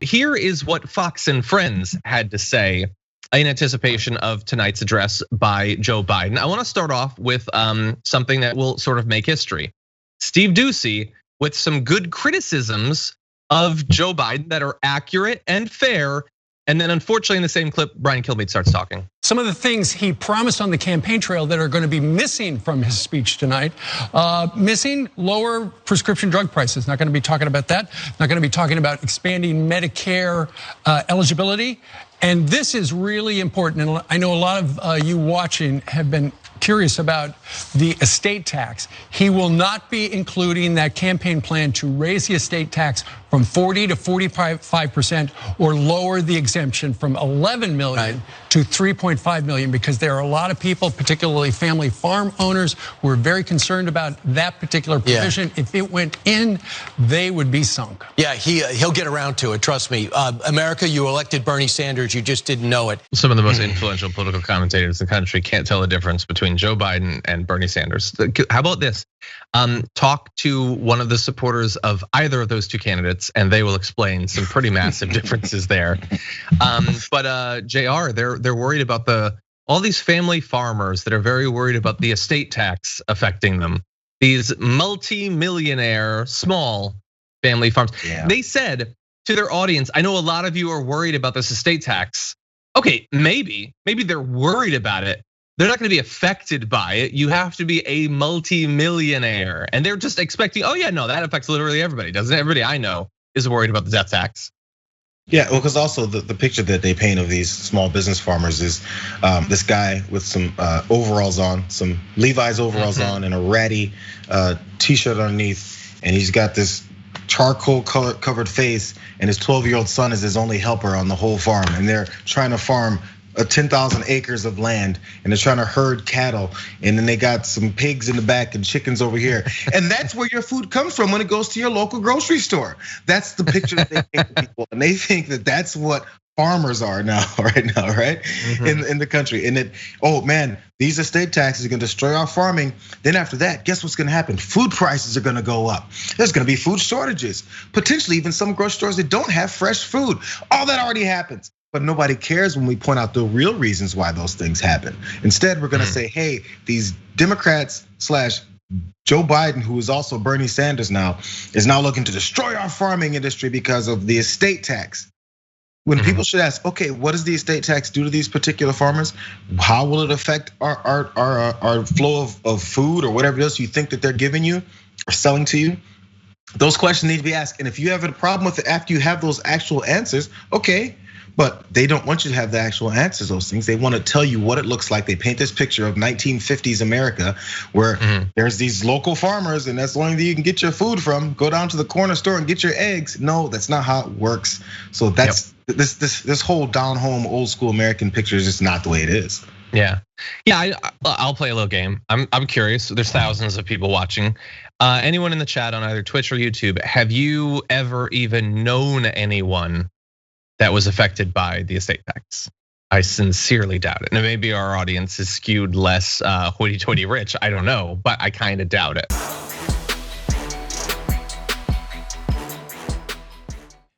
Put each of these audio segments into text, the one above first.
here is what Fox and Friends had to say in anticipation of tonight's address by Joe Biden. I want to start off with something that will sort of make history. Steve Doocy with some good criticisms of Joe Biden that are accurate and fair. And then unfortunately in the same clip, Brian Kilmeade starts talking. Some of the things he promised on the campaign trail that are going to be missing from his speech tonight. Missing lower prescription drug prices. Not going to be talking about that. Not going to be talking about expanding Medicare eligibility. And this is really important. And I know a lot of you watching have been curious about the estate tax. He will not be including that campaign plan to raise the estate tax from 40 to 45% or lower the exemption from 11 million to 3.5 million, because there are a lot of people, particularly family farm owners, who are very concerned about that particular provision. If it went in, they would be sunk. Yeah, he'll get around to it, trust me. America, you elected Bernie Sanders, you just didn't know it. Some of the most influential political commentators in the country can't tell the difference between Joe Biden and Bernie Sanders. How about this? Talk to one of the supporters of either of those two candidates, and they will explain some pretty massive differences there. But JR, they're worried about all these family farmers that are very worried about the estate tax affecting them. These multi-millionaire small family farms. Yeah. They said to their audience, I know a lot of you are worried about this estate tax. Okay, maybe they're worried about it. They're not going to be affected by it. You have to be a multi-millionaire, and they're just expecting, oh yeah, no, that affects literally everybody. Doesn't everybody I know is worried about the death tax? Yeah, well, because also the picture that they paint of these small business farmers is this guy with some overalls on, some Levi's overalls on, and a ratty t-shirt underneath, and he's got this charcoal covered face, and his 12-year-old son is his only helper on the whole farm, and they're trying to farm 10,000 acres of land, and they're trying to herd cattle, and then they got some pigs in the back and chickens over here. And that's where your food comes from when it goes to your local grocery store. That's the picture that they paint to people, and they think that that's what farmers are now, right? In the country. And that, oh man, these estate taxes are gonna destroy our farming. Then after that, guess what's gonna happen? Food prices are gonna go up. There's gonna be food shortages. Potentially even some grocery stores that don't have fresh food. All that already happens. But nobody cares when we point out the real reasons why those things happen. Instead, we're gonna say, hey, these Democrats / Joe Biden, who is also Bernie Sanders now, is now looking to destroy our farming industry because of the estate tax. When people should ask, okay, what does the estate tax do to these particular farmers? How will it affect our flow of food or whatever else you think that they're giving you or selling to you? Those questions need to be asked. And if you have a problem with it after you have those actual answers, okay. But they don't want you to have the actual answers to those things. They want to tell you what it looks like. They paint this picture of 1950s America where there's these local farmers and that's the only thing you can get your food from. Go down to the corner store and get your eggs. No, that's not how it works. So that's this whole down home old school American picture is just not the way it is. Yeah, I'll play a little game. I'm curious. There's thousands of people watching. Anyone in the chat on either Twitch or YouTube, have you ever even known anyone that was affected by the estate tax? I sincerely doubt it. And maybe our audience is skewed less hoity-toity rich, I don't know, but I kind of doubt it.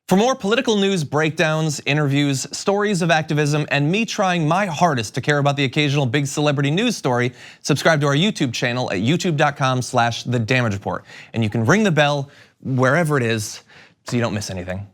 For more political news breakdowns, interviews, stories of activism, and me trying my hardest to care about the occasional big celebrity news story, subscribe to our YouTube channel at youtube.com/The Damage Report. And you can ring the bell wherever it is so you don't miss anything.